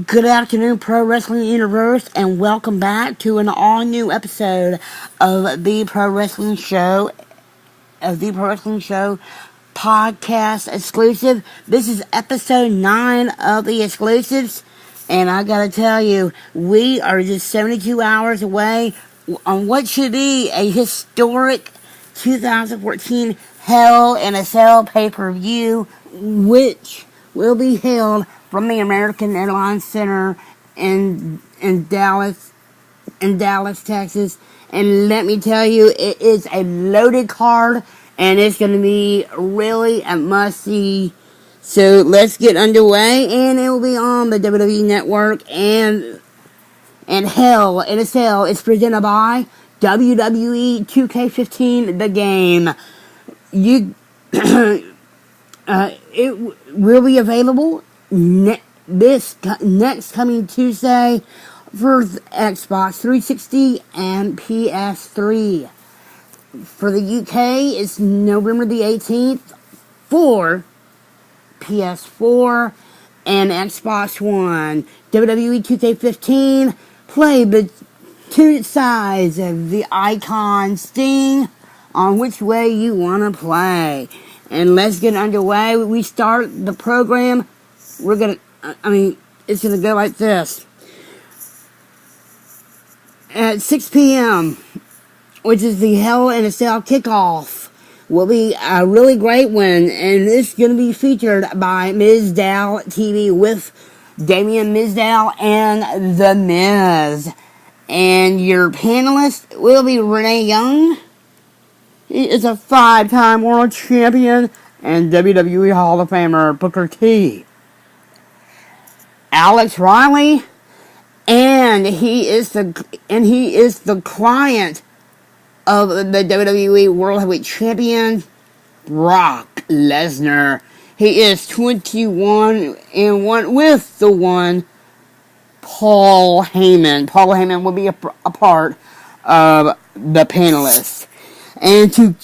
Good afternoon, Pro Wrestling Universe, and welcome back to an all-new episode of the Pro Wrestling Show, podcast exclusive. This is episode 9 of the exclusives, and I gotta tell you, we are just 72 hours away on what should be a historic 2014 Hell in a Cell pay-per-view, which will be held from the American Airlines Center in Dallas, Texas. And let me tell you, it is a loaded card, and it's going to be really a must-see. So let's get underway, and it will be on the WWE Network, and Hell in a Cell is presented by WWE 2K15, the game. It will be available this next coming Tuesday for Xbox 360 and PS3. For the UK, it's November the 18th for PS4 and Xbox One. WWE 2K15 play the two sides of the icon Sting on which way you want to play. And let's get underway. We start the program. It's gonna go like this. At 6 p.m., which is the Hell in a Cell kickoff, will be a really great one, and it's gonna be featured by Mizdow TV with Damien Mizdow and The Miz. And your panelist will be Renee Young. He is a 5-time world champion and WWE Hall of Famer Booker T. Alex Riley, and he is the client of the WWE World Heavyweight Champion Brock Lesnar. He is 21-1 with the one Paul Heyman. Paul Heyman will be a part of the panelists. And to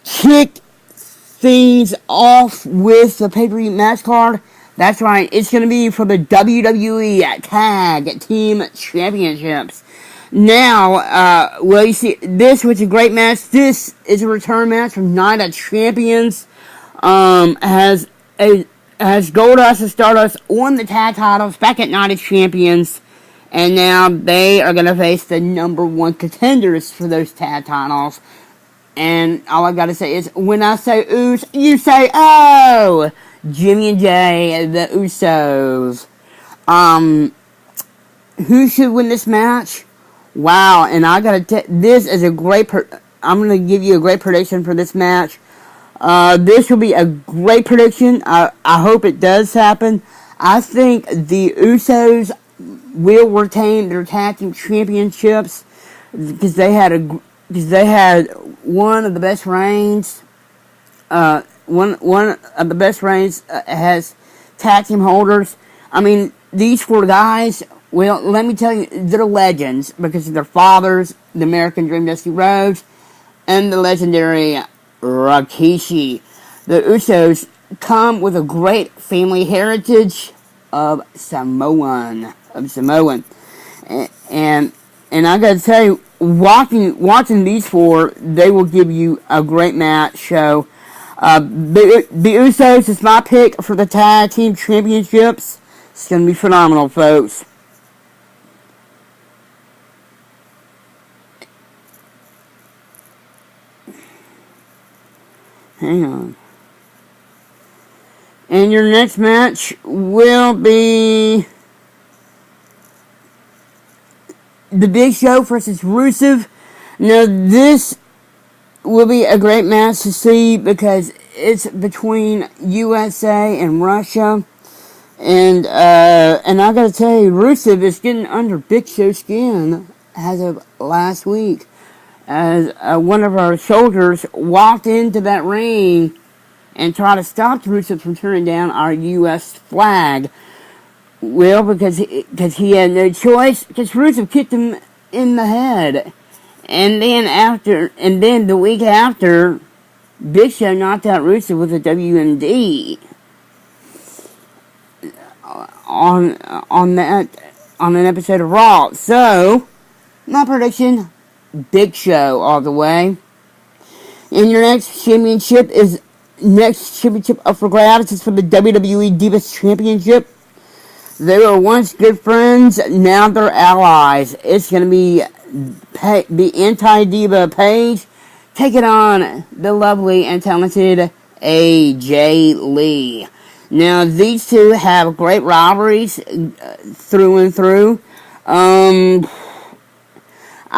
kick things off with the pay-per-view match card, that's right, it's going to be for the WWE Tag Team Championships. Now, you see, this was a great match. This is a return match from Night of Champions. Has Goldust and Stardust won the tag titles back at Night of Champions, and now they are going to face the number one contenders for those tag titles. And all I gotta say is, when I say Uso, you say oh! Jimmy and Jay, the Usos. Who should win this match? Wow, and I gotta this is a great I'm gonna give you a great prediction for this match. This will be a great prediction. I hope it does happen. I think the Usos will retain their tag team championships because they had one of the best reigns. One of the best reigns has tag team holders. I mean, these four guys, well, let me tell you, they're legends because of their fathers, the American Dream Dusty Rhodes, and the legendary Rikishi. The Usos come with a great family heritage of Samoan. And I gotta tell you, watching these four, they will give you a great match show. The Usos is my pick for the tag team championships. It's gonna be phenomenal, folks. Hang on. And your next match will be The Big Show versus Rusev. Now, this will be a great match to see because it's between USA and Russia. And I gotta tell you, Rusev is getting under Big Show's skin as of last week. As one of our soldiers walked into that ring and tried to stop Rusev from turning down our U.S. flag. Well, because he had no choice, because Rusev kicked him in the head. And then the week after, Big Show knocked out Rusev with a WMD. on an episode of Raw. So, my prediction: Big Show all the way. And your next championship up for grabs is for the WWE Divas Championship. They were once good friends, now they're allies. It's going to be the anti-diva Paige taking on the lovely and talented AJ Lee. Now, these two have great rivalries through and through. I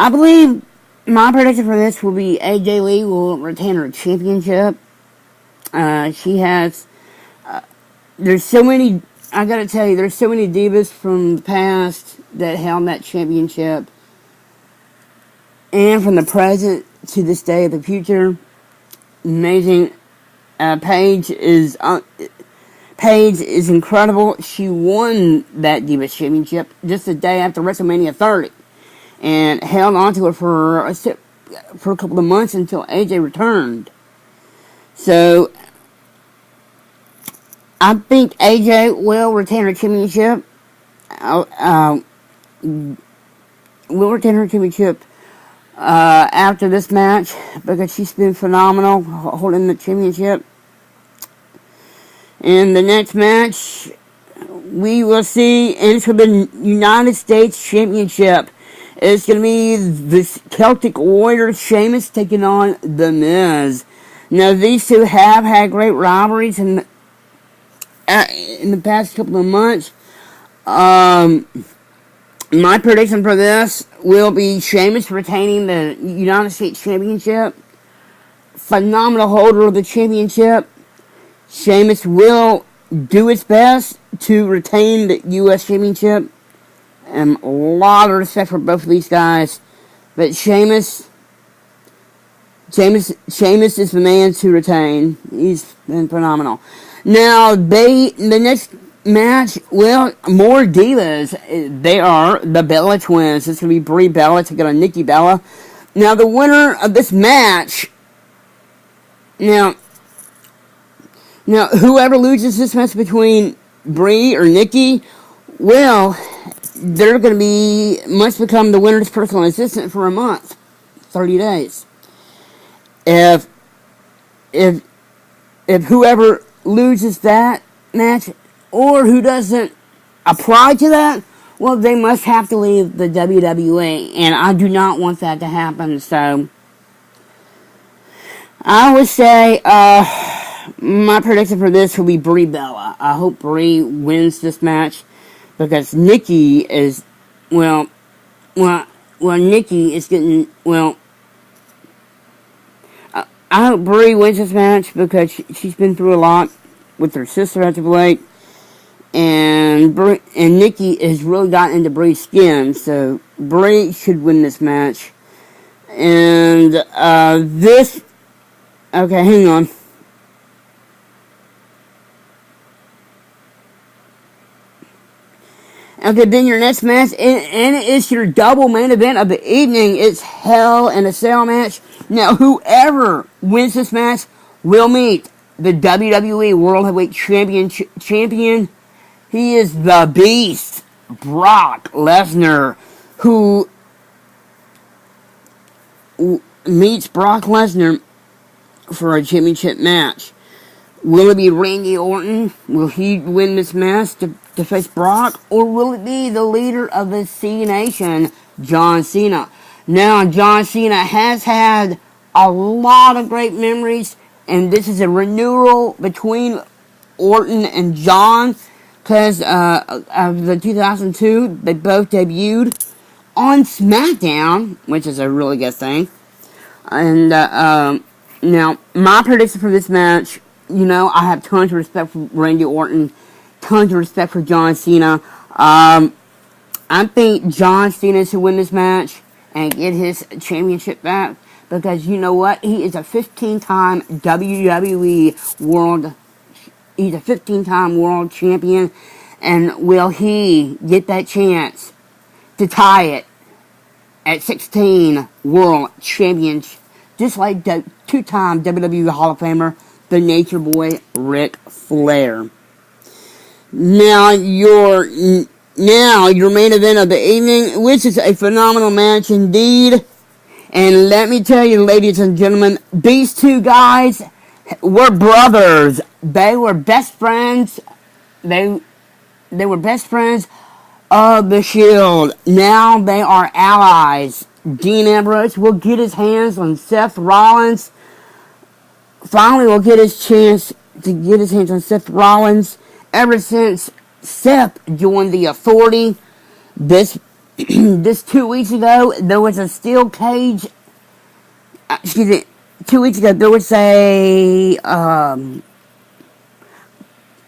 believe my prediction for this will be AJ Lee will retain her championship. She has... there's so many... I gotta tell you, there's so many divas from the past that held that championship. And from the present to this day of the future. Amazing. Paige is incredible. She won that Divas Championship just the day after WrestleMania 30. And held on to it for a couple of months until AJ returned. So, I think AJ will retain her championship. Will retain her championship after this match because she's been phenomenal holding the championship. In the next match, we will see, and it's for the United States Championship. It's going to be the Celtic Warrior Sheamus taking on The Miz. Now, these two have had great rivalries in the past couple of months. My prediction for this will be Sheamus retaining the United States Championship. Phenomenal holder of the championship. Sheamus will do its best to retain the U.S. Championship. And a lot of respect for both of these guys. But Sheamus is the man to retain. He's been phenomenal. Now, the next match, well, more divas. They are the Bella Twins. It's going to be Brie Bella taking on Nikki Bella. Now, the winner of this match, now, whoever loses this match between Brie or Nikki, well, they're going to must become the winner's personal assistant for a month, 30 days. If whoever loses that match, or who doesn't apply to that, well, they must have to leave the WWE, and I do not want that to happen, so I would say, my prediction for this will be Brie Bella. I hope Brie wins this match, because Nikki is, Nikki is getting, I hope Brie wins this match, because she's been through a lot with her sister as of late, and Nikki has really gotten into Brie's skin, so Brie should win this match. And, okay, hang on. Okay, then your next match, and it's your double main event of the evening. It's Hell in a Cell match. Now, whoever wins this match will meet the WWE World Heavyweight Champion. He is the Beast, Brock Lesnar, who meets Brock Lesnar for a championship match. Will it be Randy Orton? Will he win this match to face Brock? Or will it be the leader of the C Nation, John Cena? Now, John Cena has had a lot of great memories, and this is a renewal between Orton and John, because of the 2002, they both debuted on SmackDown, which is a really good thing. And now, my prediction for this match, I have tons of respect for Randy Orton, tons of respect for John Cena. I think John Cena should win this match and get his championship back, because you know what? He is a 15-time WWE World. He's a 15-time World Champion, and will he get that chance to tie it at 16 World Champions, just like the two-time WWE Hall of Famer, the Nature Boy, Ric Flair. Now your main event of the evening, which is a phenomenal match indeed. And let me tell you, ladies and gentlemen, these two guys were brothers. They were best friends. They were best friends of the Shield. Now they are allies. Dean Ambrose will get his hands on Seth Rollins. Finally will get his chance to get his hands on Seth Rollins. Ever since Seth joined the Authority, this 2 weeks ago, there was a steel cage. 2 weeks ago, there was a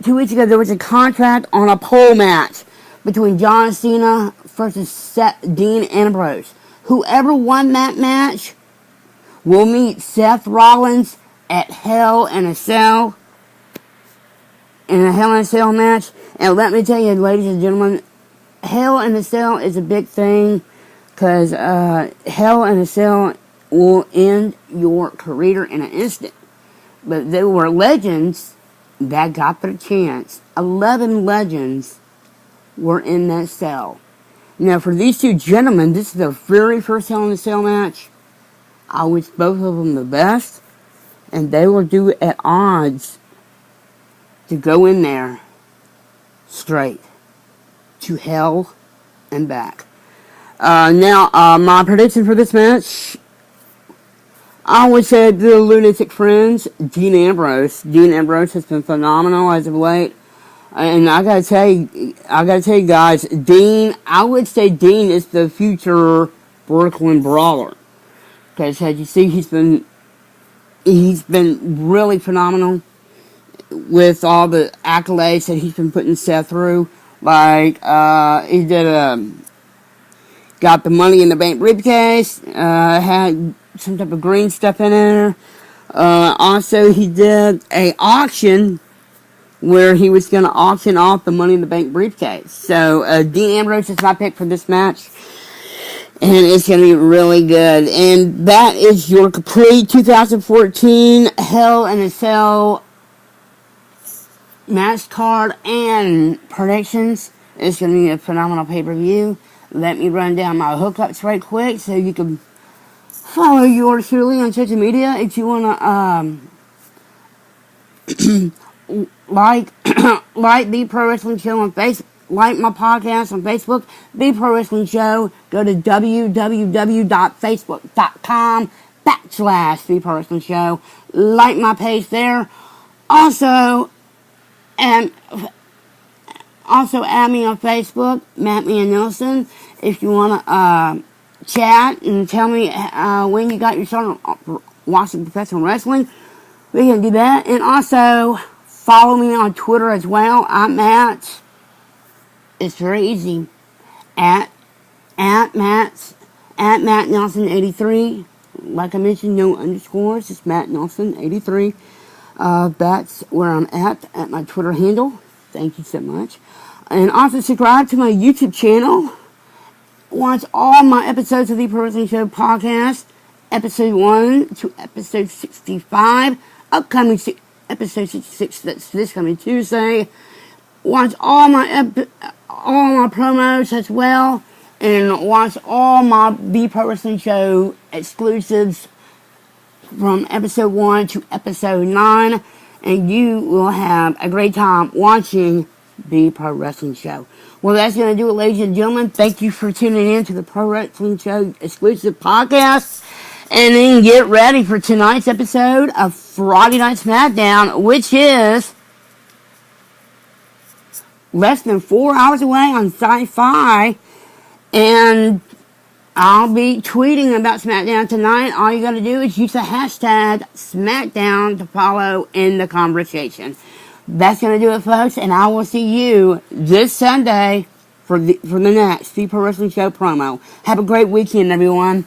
2 weeks ago, there was a contract on a pole match between John Cena versus Dean Ambrose. Whoever won that match will meet Seth Rollins at Hell in a Cell. In a Hell in a Cell match. And let me tell you, ladies and gentlemen, Hell in a Cell is a big thing. Because Hell in a Cell will end your career in an instant. But there were legends that got their chance. 11 legends were in that cell. Now, for these two gentlemen, this is their very first Hell in a Cell match. I wish both of them the best. And they were due at odds to go in there straight to hell and back. Now, my prediction for this match, I would say the Lunatic Friends, Dean Ambrose. Dean Ambrose has been phenomenal as of late. And I gotta tell you guys, I would say Dean is the future Brooklyn Brawler. Because as you see, he's been really phenomenal with all the accolades that he's been putting Seth through. Like, he did got the Money in the Bank briefcase, had some type of green stuff in there. Also, he did a auction where he was going to auction off the Money in the Bank briefcase. So, Dean Ambrose is my pick for this match. And it's going to be really good. And that is your complete 2014 Hell in a Cell match card and predictions. It's going to be a phenomenal pay-per-view. Let me run down my hookups right quick so you can follow yours truly on social media. If you want to like The Pro Wrestling Show on Facebook, like my podcast on Facebook, The Pro Wrestling Show. Go to www.facebook.com/The Pro Wrestling Show. Like my page there. Also add me on Facebook, Matt Man Nelson, if you want to chat and tell me when you got your start watching professional wrestling. We can do that. And also follow me on Twitter as well. I'm Matt. It's very easy. At Matt Nelson 83. Like I mentioned, no underscores. It's Matt Nelson 83. That's where I'm at my Twitter handle. Thank you so much. And also subscribe to my YouTube channel. Watch all my episodes of the Pro Wrestling Show podcast. Episode 1 to episode 65. Upcoming episode 66, that's this coming Tuesday. Watch all my promos as well. And watch all my The Pro Wrestling Show exclusives from episode 1 to episode 9. And you will have a great time watching The Pro Wrestling Show. Well, that's going to do it, ladies and gentlemen. Thank you for tuning in to the Pro Wrestling Show exclusive podcast. And then get ready for tonight's episode of Friday Night SmackDown, which is less than 4 hours away on Sci-Fi. And I'll be tweeting about SmackDown tonight. All you got to do is use the hashtag SmackDown to follow in the conversation. That's going to do it, folks. And I will see you this Sunday for the next The Pro Wrestling Show promo. Have a great weekend, everyone.